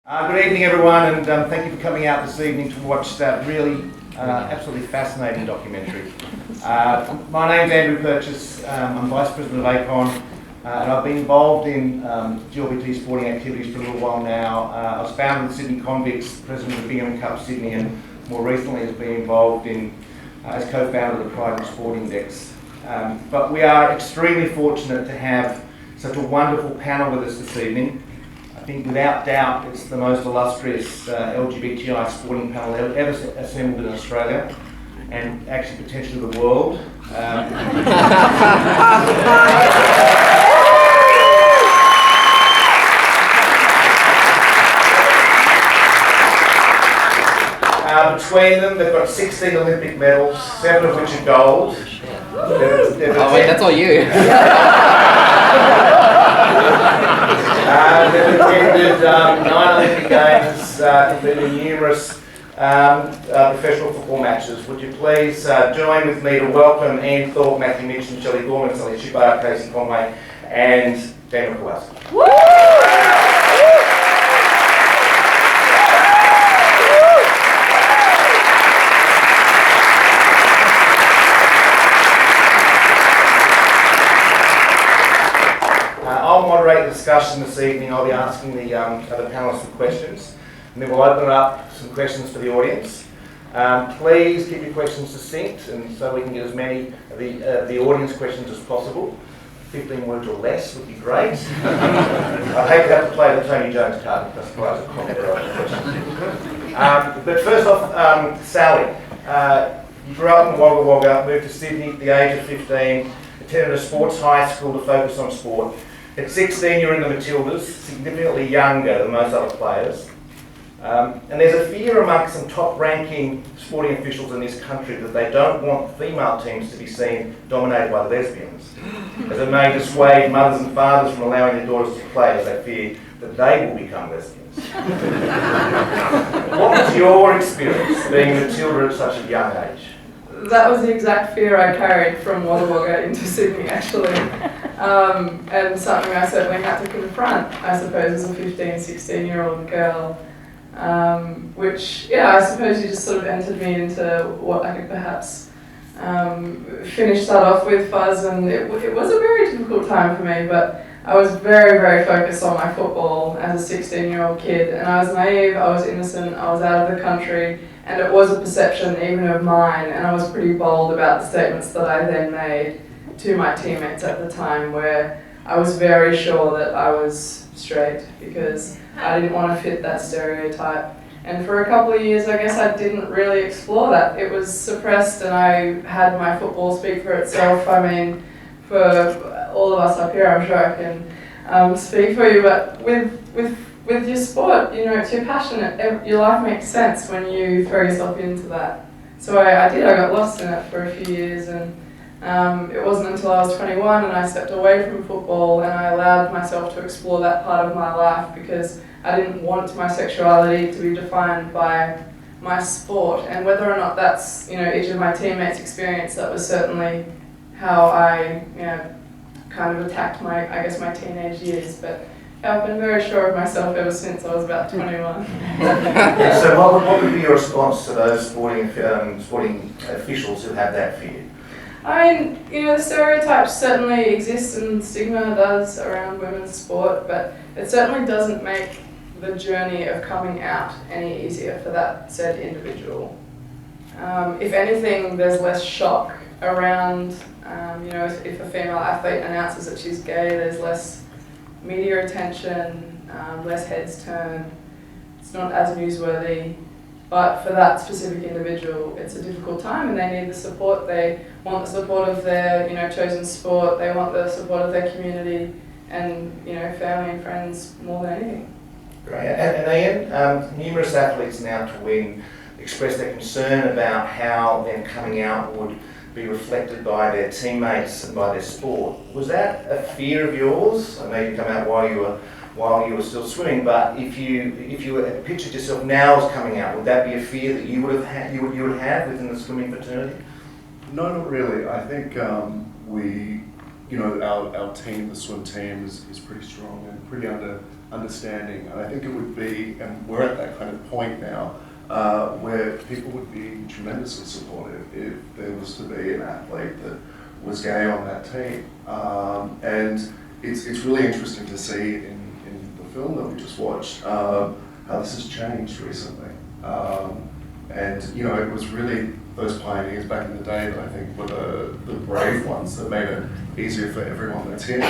Good evening, everyone, and thank you for coming out this evening to watch that really absolutely fascinating documentary. My name's Andrew Purchase. I'm Vice President of 𝐴CON, and I've been involved in LGBT sporting activities for a little while now. I was founder of the Sydney Convicts, President of the Bingham Cup Sydney, and more recently has been involved in as co-founder of the Pride in Sport Index. But we are extremely fortunate to have such a wonderful panel with us this evening. I think without doubt it's the most illustrious LGBTI sporting panel ever assembled in Australia, and actually potentially the world. Between them, they've got 16 Olympic medals, 7 of which are gold. Oh wait, that's all you. They've attended 9 Olympic Games, including numerous professional football matches. Would you please join with me to welcome Ian Thorpe, Mitcham, Shelly Gorman-Sandie, Shipard, Conway and Daniel Kowalski. I'll moderate the discussion this evening. I'll be asking the other panelists some questions, and then we'll open up some questions for the audience. Please keep your questions succinct, and so we can get as many of the audience questions as possible. 15 words or less would be great. I'd hate to have to play the Tony Jones card because that's quite a copyright question. But first off, Sally, you grew up in Wagga Wagga, moved to Sydney at the age of 15, attended a sports high school to focus on sport. At 16, you're in the Matildas, significantly younger than most other players. And there's a fear amongst some top-ranking sporting officials in this country that they don't want female teams to be seen dominated by lesbians, as it may dissuade mothers and fathers from allowing their daughters to play, as they fear that they will become lesbians. What was your experience being a Matilda at such a young age? That was the exact fear I carried from Wagga Wagga into Sydney, actually. And something I certainly had to confront, I suppose, as a 15, 16-year-old girl. Which, yeah, I suppose you just sort of entered me into what I could perhaps finish that off with fuzz, and it was a very difficult time for me, but I was very, very focused on my football as a 16-year-old kid, and I was naive, I was innocent, I was out of the country, and it was a perception even of mine, and I was pretty bold about the statements that I then made to my teammates at the time, where I was very sure that I was straight because I didn't want to fit that stereotype. And for a couple of years, I guess I didn't really explore that. It was suppressed, and I had my football speak for itself. I mean, for all of us up here, I'm sure I can speak for you, but with your sport, you know, it's your passion. Your life makes sense when you throw yourself into that. So I did. I got lost in it for a few years, and it wasn't until I was 21 and I stepped away from football and I allowed myself to explore that part of my life because I didn't want my sexuality to be defined by my sport. And whether or not that's, you know, each of my teammates' experience, that was certainly how I, you know, kind of attacked my teenage years. But I've been very sure of myself ever since I was about 21. So what would be your response to those sporting officials who have that fear? I mean, you know, the stereotypes certainly exist and stigma does around women's sport, but it certainly doesn't make the journey of coming out any easier for that said individual. If anything, there's less shock around, you know, if a female athlete announces that she's gay, there's less media attention, less heads turned. It's not as newsworthy. But for that specific individual, it's a difficult time and they need the support. They want the support of their, you know, chosen sport. They want the support of their community and, you know, family and friends more than anything. Great. And Ian, numerous athletes now to win express their concern about how them coming out would be reflected by their teammates and by their sport. Was that a fear of yours? I know you come out while you were still swimming, but if you were pictured yourself now as coming out, would that be a fear that you would have within the swimming fraternity? No, not really. I think we our team, the swim team, is pretty strong and pretty understanding. And I think it would be, and we're at that kind of point now, where people would be tremendously supportive if there was to be an athlete that was gay on that team. And it's really interesting to see in the film that we just watched how this has changed recently. And it was really those pioneers back in the day that I think were the brave ones that made it easier for everyone that's here.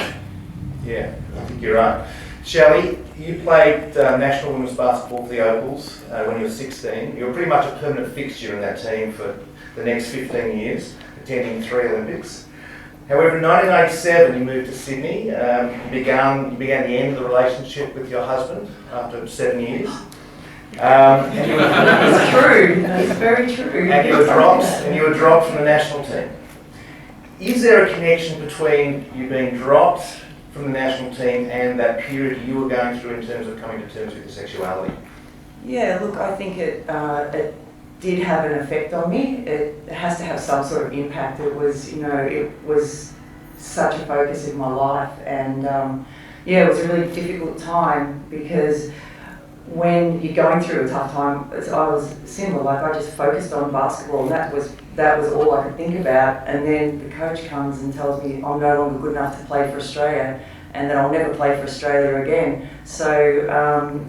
Yeah, I think you're right. Shelley, you played national women's basketball for the Opals when you were 16. You were pretty much a permanent fixture in that team for the next 15 years, attending 3 Olympics. However, in 1987 you moved to Sydney. You began the end of the relationship with your husband after 7 years. It's true. It's very true. And you were dropped from the national team. Is there a connection between you being dropped from the national team and that period you were going through in terms of coming to terms with your sexuality? Yeah, look, I think it did have an effect on me. It has to have some sort of impact. It was such a focus in my life, and it was a really difficult time because when you're going through a tough time, I was similar. Like, I just focused on basketball, and that was all I could think about. And then the coach comes and tells me I'm no longer good enough to play for Australia, and that I'll never play for Australia again. So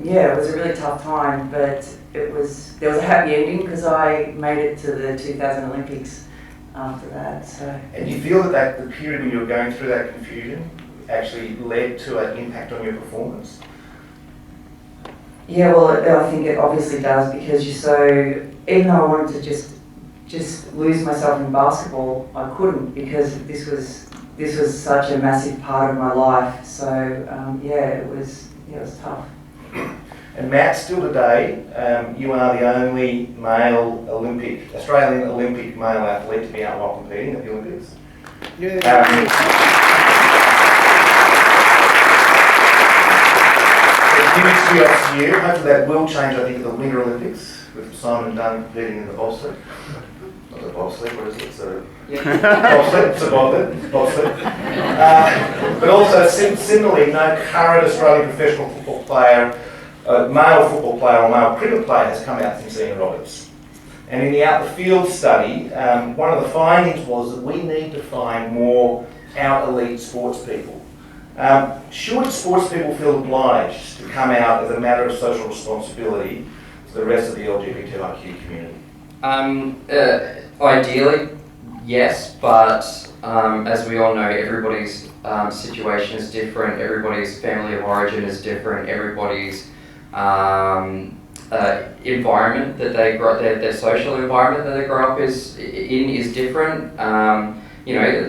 it was a really tough time, but there was a happy ending because I made it to the 2000 Olympics after that. So. And do you feel that the period when you were going through that confusion actually led to an impact on your performance? Yeah, well, I think it obviously does, because even though I wanted to just lose myself in basketball, I couldn't, because this was such a massive part of my life. So it was tough. And Matt, still today, you are the only Australian Olympic male athlete to be out while competing at the Olympics. Huge year. Hopefully that will change, I think, at the Winter Olympics, with Simon Dunn competing in the bobsled. Not the bobsled, what is it? Bobsled. It's a bobsled. But also, similarly, no current Australian professional football player, male football player or male cricket player has come out since Ian Roberts. And in the Out the Field study, one of the findings was that we need to find more out-elite sports people. Should sports people feel obliged to come out as a matter of social responsibility to the rest of the LGBTIQ community? Ideally, yes, but as we all know, everybody's situation is different, everybody's family of origin is different, everybody's environment that they grow, their social environment that they grow up in is different.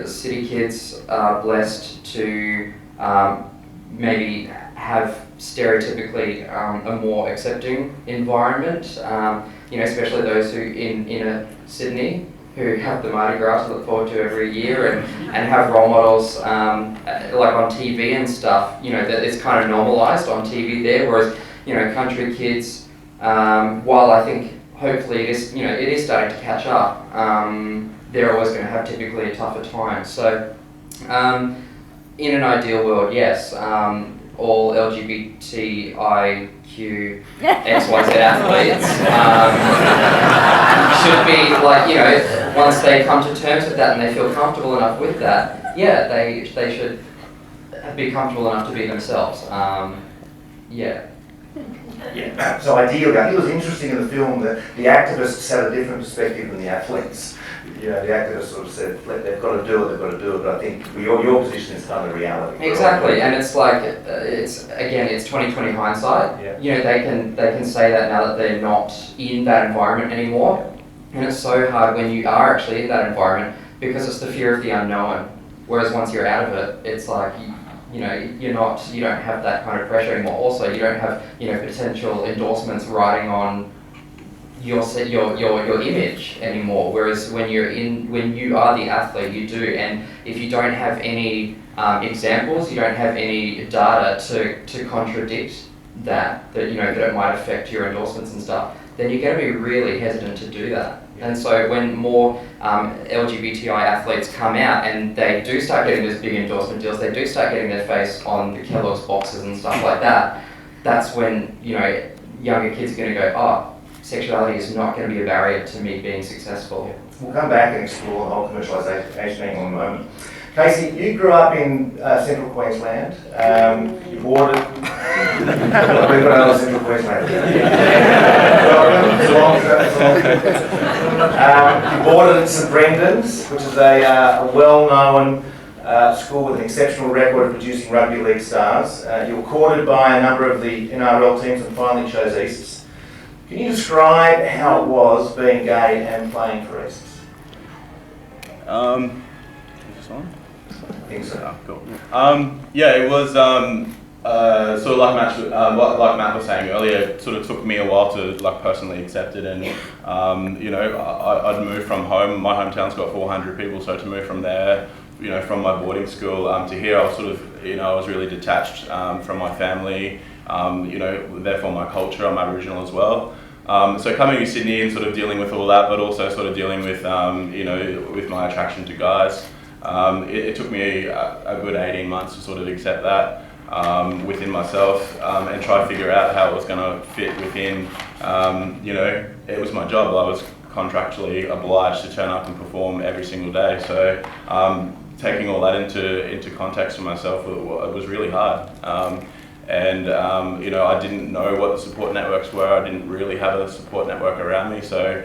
City kids are blessed to maybe have stereotypically a more accepting environment, especially those who in inner Sydney who have the Mardi Gras to look forward to every year and have role models like on TV and stuff, that it's kind of normalised on TV there, whereas, country kids, while I think hopefully it is starting to catch up, they're always going to have typically a tougher time. So in an ideal world, yes, all LGBTIQ XYZ athletes should be once they come to terms with that and they feel comfortable enough with that, they should be comfortable enough to be themselves. So ideally, I think it was interesting in the film that the activists had a different perspective than the athletes. The activists sort of said, they've got to do it, but I think your position is kind of reality. Exactly, and it's like, it's 2020 hindsight. Yeah. They can say that now that they're not in that environment anymore. And it's so hard when you are actually in that environment because it's the fear of the unknown. Whereas once you're out of it, it's like, you don't have that kind of pressure anymore. Also, you don't have, potential endorsements riding on your image anymore. Whereas when you are the athlete, you do. And if you don't have any examples, you don't have any data to contradict that it might affect your endorsements and stuff, then you're going to be really hesitant to do that. And so when more LGBTI athletes come out and they do start getting those big endorsement deals, they do start getting their face on the Kellogg's boxes and stuff like that, that's when, you know, younger kids are going to go, oh, sexuality is not going to be a barrier to me being successful. We'll come back and explore the whole commercialisation angle in a moment. Casey, you grew up in central Queensland. You boarded. We've got another central Queensland. You boarded at St Brendan's, which is a well-known school with an exceptional record of producing rugby league stars. You were courted by a number of the NRL teams and finally chose Easts. Can you describe how it was being gay and playing for Easts? This one? I think so. Oh, cool. Yeah, it was sort of like Matt was saying earlier. It sort of took me a while to like personally accept it, and you know, I'd moved from home. My hometown's got 400 people, so to move from there, you know, from my boarding school to here, I was sort of, you know, I was really detached from my family. You know, therefore my culture. I'm Aboriginal as well. So coming to Sydney and sort of dealing with all that, but also sort of dealing with, you know, with my attraction to guys. It took me a good 18 months to sort of accept that within myself and try to figure out how it was going to fit within, you know, it was my job. I was contractually obliged to turn up and perform every single day. So taking all that into context for myself, it was really hard. And you know, I didn't know what the support networks were. I didn't really have a support network around me, so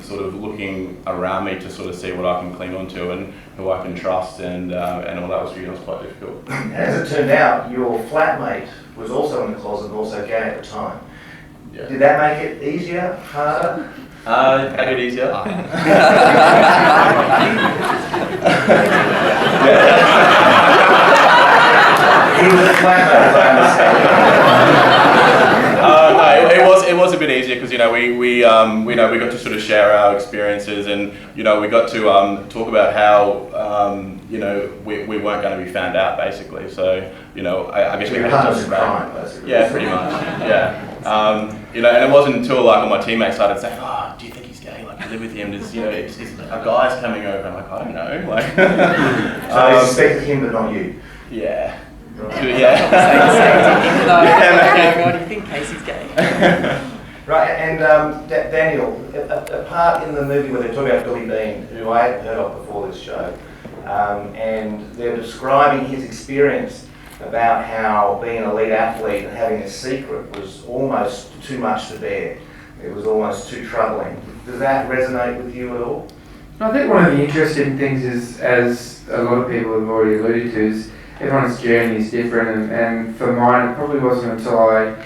sort of looking around me to sort of see what I can cling onto and who I can trust, and all that was quite difficult. As it turned out, your flatmate was also in the closet and also gay at the time. Yeah. Did that make it easier, harder? Make it easier. He was a flatmate, as I understand. No, it was a bit easier because, you know, we got to sort of share our experiences, and, you know, we got to talk about how you know, we weren't going to be found out, basically. So, you know, I guess we had to talk about it. Yeah, pretty much. Yeah. You know, and it wasn't until like all my teammates started saying, "Oh, do you think he's gay? Like, you live with him? Does, you know, is a guy's coming over?" I'm like, "I don't know." Like, so they suspected him, but not you. Yeah. Right. Yeah. God, do you think Casey's gay? Right, and Daniel, a part in the movie where they talk about Billy Bean, who I hadn't heard of before this show, and they're describing his experience about how being an elite athlete and having a secret was almost too much to bear. It was almost too troubling. Does that resonate with you at all? I think one of the interesting things is, as a lot of people have already alluded to, is everyone's journey is different, and for mine it probably wasn't until I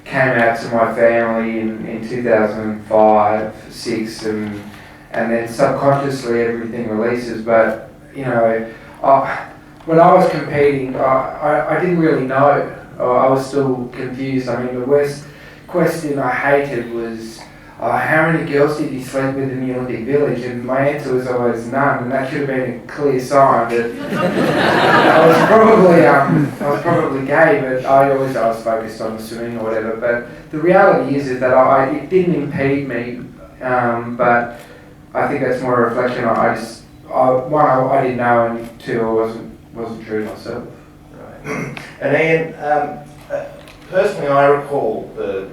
came out to my family in 2005, 6, and then subconsciously everything releases. But, you know, when I was competing, I didn't really know. I was still confused. I mean, the worst question I hated was, how many girls did you sleep with in the Olympic Village? And my answer was always none, and that should have been a clear sign that I was probably gay. But I was focused on the swimming or whatever. But the reality is that it didn't impede me. But I think that's more a reflection. I didn't know, and two, I wasn't true to myself. Right. And Ian, personally, I recall the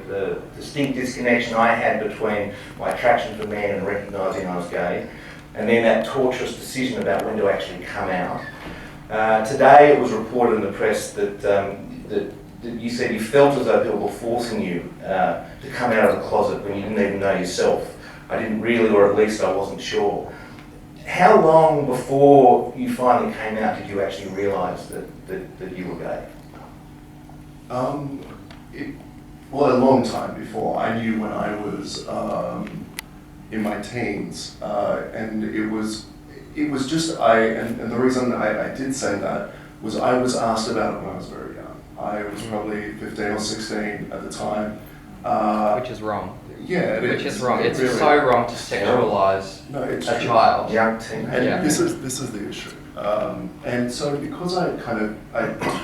distinct disconnection I had between my attraction for men and recognising I was gay, and then that torturous decision about when to actually come out. Today, it was reported in the press that you said you felt as though people were forcing you to come out of the closet when you didn't even know yourself. I didn't really, or at least I wasn't sure. How long before you finally came out did you actually realise that you were gay? Well, a long time before. I knew when I was in my teens, and it was just and the reason I did say that was I was asked about it when I was very young. I was probably 15 or 16 at the time. Which is wrong. Yeah, Which is wrong. It's really, so wrong to sexualise a child. Young teen. And Yeah. this is the issue. And so because I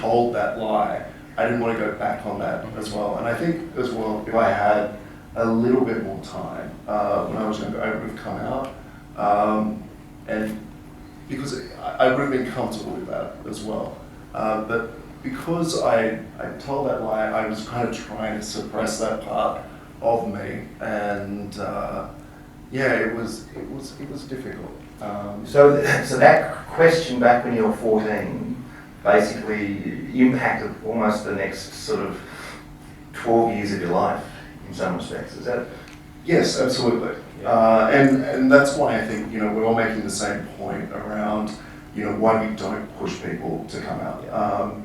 told that lie, I didn't want to go back on that as well. And I think as well, if I had a little bit more time. When I was younger, I would have come out, and because I would have been comfortable with that as well. But because I told that lie, I was kind of trying to suppress that part of me, and yeah, it was difficult. So that question back when you were 14 basically impacted almost the next sort of 12 years of your life in some respects. Is that? Yes, absolutely. Yeah. And that's why I think, you know, we're all making the same point around, you know, why we don't push people to come out.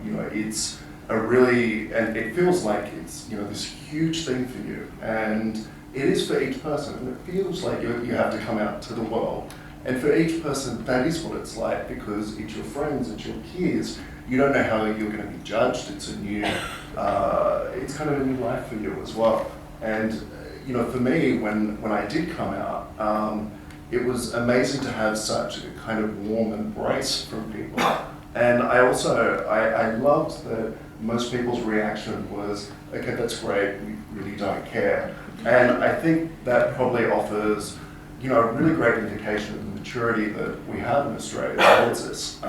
You know, it's a really, and it feels like it's, you know, this huge thing for you, and it is for each person, and it feels like you have to come out to the world. And for each person, that is what it's like, because it's your friends, it's your peers. You don't know how you're going to be judged. It's a new, it's kind of a new life for you as well. And you know, for me, when I did come out, it was amazing to have such a kind of warm embrace from people. And I also, I loved that most people's reaction was, okay, that's great, we really don't care. And I think that probably offers, you know, a really great indication of the maturity that we have in Australia towards this.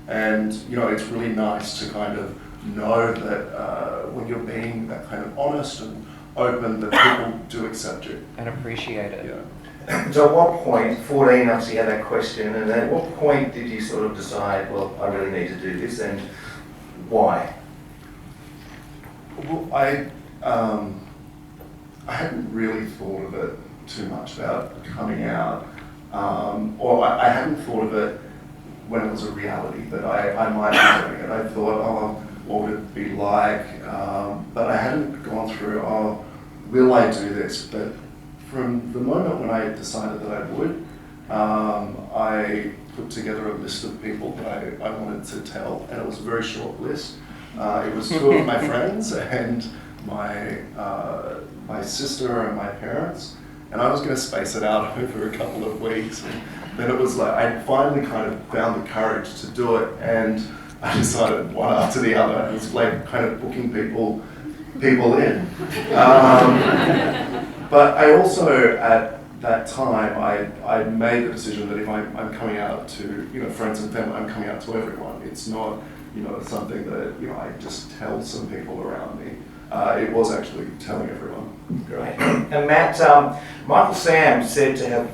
And you know, it's really nice to kind of know that when you're being that kind of honest and open, that people do accept you. And appreciate it. Yeah. So at what point, 14 obviously had that question, and at what point did you sort of decide, well, I really need to do this, and why? Well, I hadn't really thought of it too much about coming out, or I hadn't thought of it when it was a reality that I might be doing it. I thought, oh, what would it be like? But I hadn't gone through, oh, will I do this? But from the moment when I decided that I would, I put together a list of people that I wanted to tell, and it was a very short list. It was 2 of my friends and my sister and my parents, and I was going to space it out over a couple of weeks. And then it was like I finally kind of found the courage to do it, and I decided one after the other. It was like kind of booking people in. But I also, at that time, I made the decision that if I'm coming out to, you know, friends and family, I'm coming out to everyone. It's not, you know, something that, you know, I just tell some people around me. It was actually telling everyone. Great. And Matt, Michael Sam seemed to have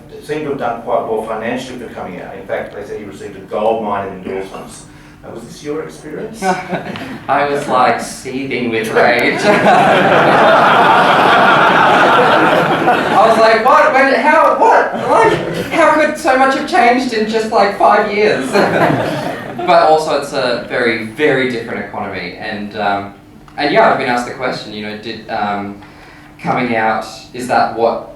done quite well financially for coming out. In fact, they said he received a gold mine of endorsements. Was this your experience? I was like seething with rage. I was like, what? How could so much have changed in just like 5 years? But also it's a very, very different economy. And yeah, I've been asked the question, you know, did coming out, is that what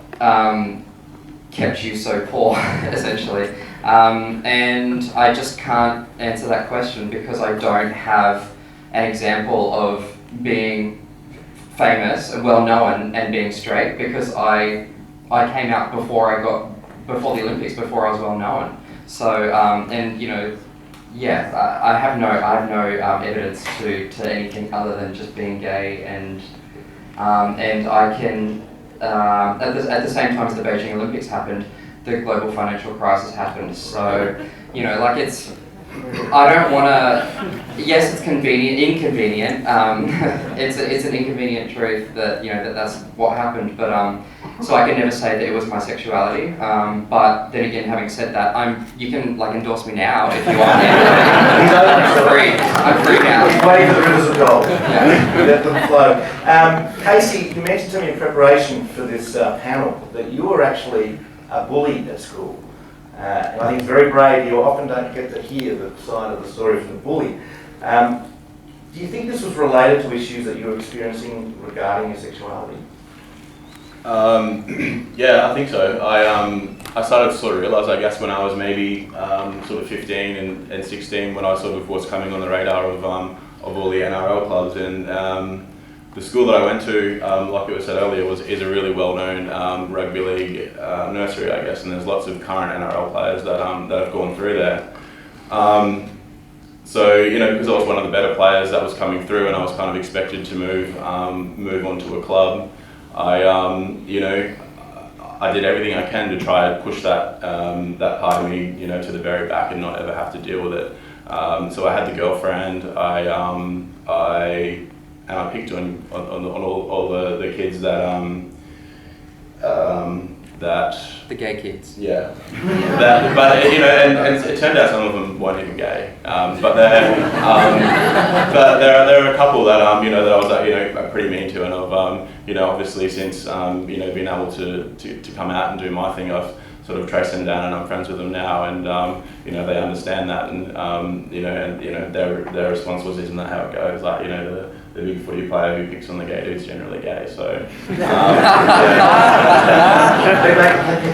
kept you so poor, essentially? And I just can't answer that question because I don't have an example of being famous and well known and being straight, because I came out before the Olympics, before I was well known. So and you know, yeah, I have no evidence to anything other than just being gay, and I can at the same time as the Beijing Olympics happened, the global financial crisis happened. So, you know, like I don't want to, yes, it's inconvenient. It's an inconvenient truth that, you know, that's what happened, but so I can never say that it was my sexuality. But then again, having said that, you can like endorse me now if you want. I'm free now. He's waiting for the rivers of gold. Yeah. Let them flow. Casey, you mentioned to me in preparation for this panel that you were actually bullied at school. And I think it's very brave. You often don't get to hear the side of the story from the bully. Do you think this was related to issues that you were experiencing regarding your sexuality? Yeah, I think so. I started to sort of realise, I guess, when I was maybe sort of 15 and 16, when I sort of was coming on the radar of all the NRL clubs, and the school that I went to, like it was said earlier, is a really well-known rugby league nursery, I guess, and there's lots of current NRL players that have gone through there. So, you know, because I was one of the better players that was coming through, and I was kind of expected to move on to a club, I did everything I can to try and push that that part of me, to the very back and not ever have to deal with it. So I had the girlfriend. I picked on all the kids that The gay kids. yeah. But and it turned out some of them weren't even gay. But there are a couple that that I was pretty mean to, and I've obviously since been able to come out and do my thing, I've sort of traced them down and I'm friends with them now, and they understand that, and their response was, isn't that how it goes? Like the big footy player who picks on the gay dude's generally gay. So Can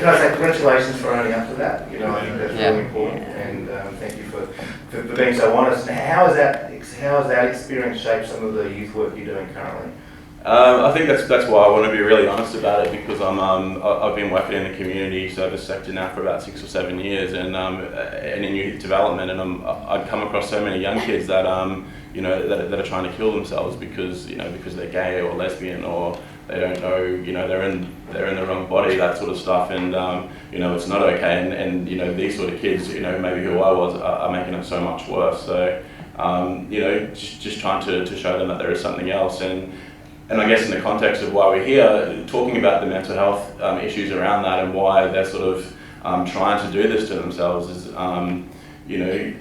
I say congratulations for owning up to that? I think that's really important, and thank you for being so honest. And how has that experience shaped some of the youth work you're doing currently? I think that's why I want to be really honest about it, because I've been working in the community service sector now for about 6 or 7 years, and in youth development, and I've come across so many young kids that that are trying to kill themselves because they're gay or lesbian, or they don't know they're in the wrong body, that sort of stuff, and it's not okay, and these sort of kids maybe who I was are making it so much worse. So just trying to show them that there is something else, and I guess in the context of why we're here, talking about the mental health issues around that and why they're sort of trying to do this to themselves is, you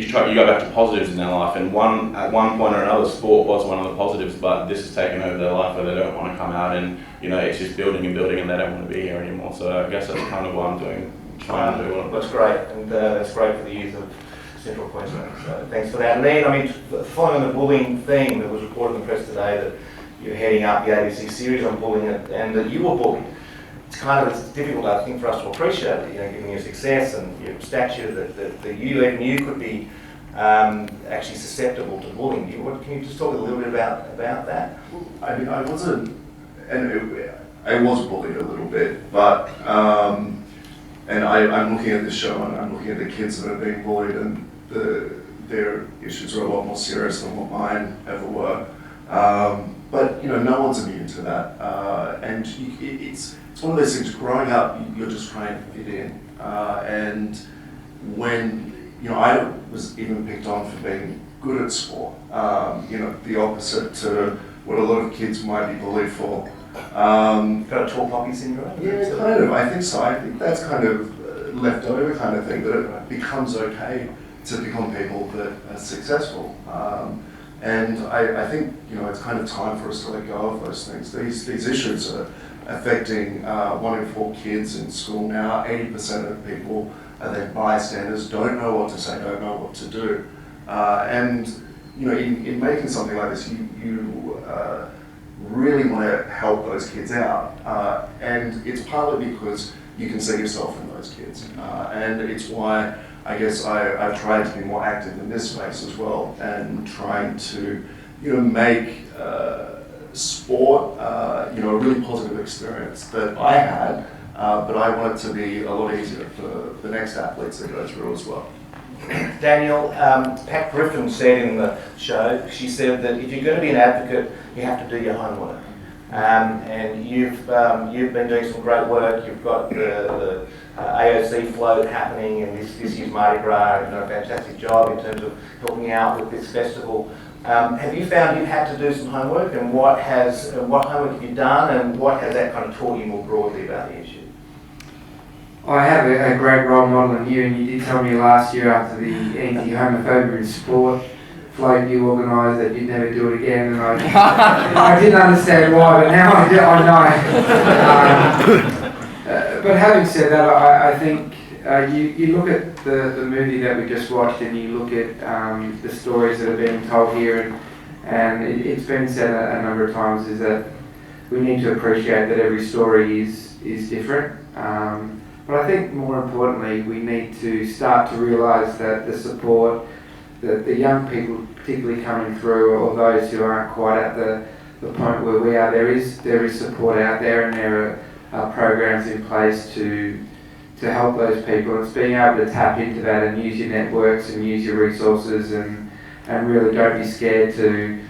go back to positives in their life, and at one point or another, sport was one of the positives, but this has taken over their life where they don't want to come out, and it's just building and building, and they don't want to be here anymore. So I guess that's kind of what I'm trying to do. That's great, and that's great for the youth of Central Queensland. So thanks for that. And then, following on the bullying theme that was reported in the press today, that you're heading up the ABC series on bullying, and that you were bullied. It's difficult, I think, for us to appreciate, given your success and your stature, that even you could be actually susceptible to bullying. Can you just talk a little bit about that? I wasn't, and I was bullied a little bit, but and I'm looking at this show and I'm looking at the kids that are being bullied, and their issues are a lot more serious than what mine ever were. But no one's immune to that, and it's one of those things. Growing up, you're just trying to fit in, and when I was even picked on for being good at sport, the opposite to what a lot of kids might be bullied for. Got a tall poppy syndrome? Yeah, kind of. I think so. I think that's kind of left over kind of thing, that it becomes okay to pick on people that are successful. And I think it's kind of time for us to let go of those things. These issues are affecting 1 in 4 kids in school now. 80% of people are their bystanders, don't know what to say, don't know what to do. And in making something like this, you really want to help those kids out. And it's partly because you can see yourself in those kids. And it's why I guess I've tried to be more active in this space as well, and trying to make sport a really positive experience that I had, but I want it to be a lot easier for the next athletes that go through as well. Daniel, Pat Griffin said in the show, she said that if you're going to be an advocate, you have to do your homework. And you've been doing some great work. You've got the AOC float happening, and this year's Mardi Gras. You've done a fantastic job in terms of helping out with this festival. Have you found you've had to do some homework, and what homework have you done, and what has that kind of taught you more broadly about the issue? I have a great role model in you, and you did tell me last year after the anti-homophobia in sport float you organised that you'd never do it again, and I didn't understand why, but now I know. But having said that, I think you look at the movie that we just watched, and you look at the stories that are being told here, and it's been said a number of times, is that we need to appreciate that every story is different. But I think more importantly, we need to start to realise that the support that the young people particularly coming through, or those who aren't quite at the point where we are, there is support out there, and there are programs in place to help those people. It's being able to tap into that and use your networks and use your resources, and really don't be scared to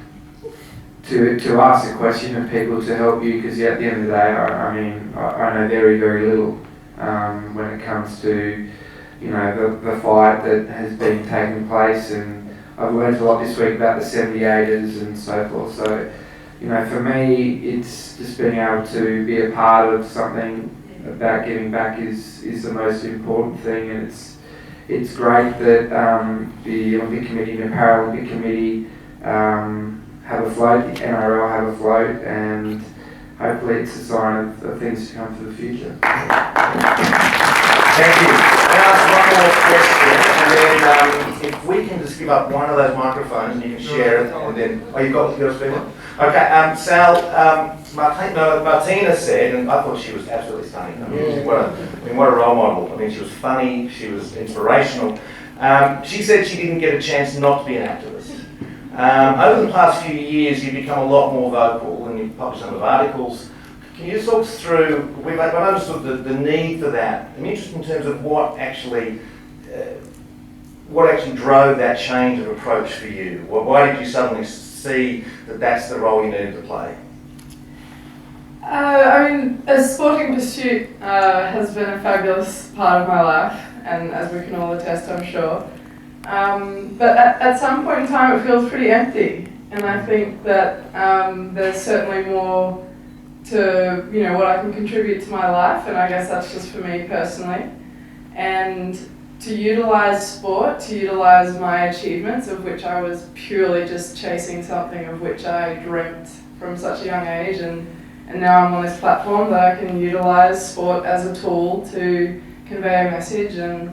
to ask a question of people to help you, because at the end of the day, I know very, very little when it comes to the fight that has been taking place, and I've learned a lot this week about the 78ers and so forth. So for me, it's just being able to be a part of something about giving back is the most important thing, and it's great that the Olympic Committee and the Paralympic Committee have a float, the NRL have a float, and hopefully it's a sign of things to come for the future. Thank you. I'll ask one more question, and then if we can just give up one of those microphones and you can share it, and then, you've got to speak on? Okay, Sal, Martina said, and I thought she was absolutely stunning. What a role model. She was funny, she was inspirational. She said she didn't get a chance not to be an activist. Over the past few years, you've become a lot more vocal, and you've published a number of articles. Can you just talk us through, I've understood the need for that. I'm interested in terms of what actually drove that change of approach for you. Why did you suddenly see that that's the role you needed to play? A sporting pursuit has been a fabulous part of my life, and as we can all attest, I'm sure. But at some point in time, it feels pretty empty, and I think that there's certainly more to what I can contribute to my life, and I guess that's just for me personally. And to utilise sport, to utilise my achievements, of which I was purely just chasing something of which I dreamt from such a young age, and now I'm on this platform that I can utilise sport as a tool to convey a message, and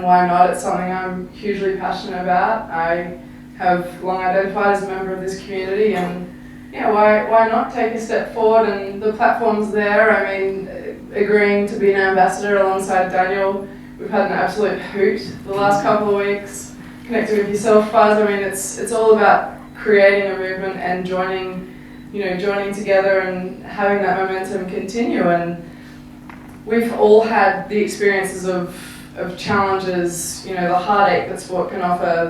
why not? It's something I'm hugely passionate about. I have long identified as a member of this community, and why not take a step forward? And the platform's there. Agreeing to be an ambassador alongside Daniel, we've had an absolute hoot the last couple of weeks. Connecting with yourself, Faz. It's all about creating a movement and joining together and having that momentum continue. And we've all had the experiences of challenges, the heartache that sport can offer,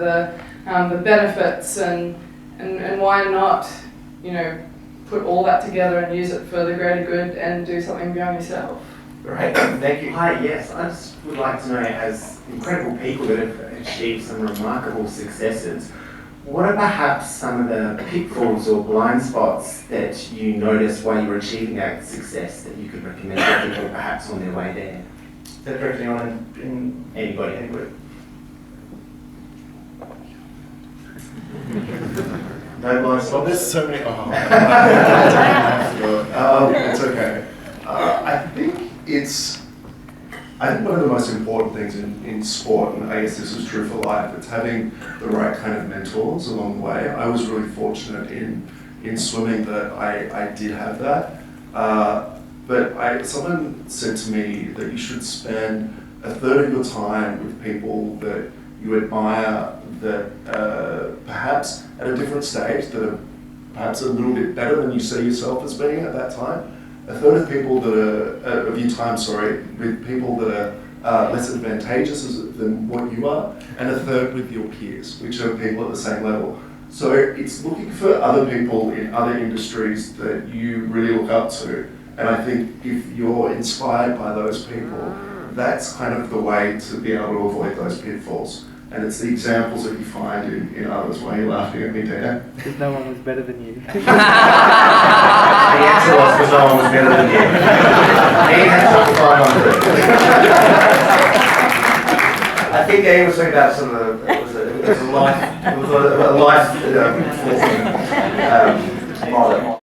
the benefits, and why not, put all that together and use it for the greater good and do something beyond yourself. Great, thank you. Hi, yes, I just would like to know, as incredible people that have achieved some remarkable successes, what are perhaps some of the pitfalls or blind spots that you noticed while you were achieving that success that you could recommend to people perhaps on their way there? Is that directly on in Anybody? No blind spots? There's so many. It's okay. I think one of the most important things in sport, and I guess this is true for life, it's having the right kind of mentors along the way. I was really fortunate in swimming that I did have that. But someone said to me that you should spend a third of your time with people that you admire, that perhaps at a different stage, that are perhaps a little bit better than you see yourself as being at that time. A third of people of your time, with people that are less advantageous than what you are, and a third with your peers, which are people at the same level. So it's looking for other people in other industries that you really look up to. And I think if you're inspired by those people, that's kind of the way to be able to avoid those pitfalls. And it's the examples that you find in others. Why are you laughing at me, Dana? Because no one was better than you. The answer was because no one was better than you. Ian had to find on it. I think Ian was talking about some of the, it was a life model.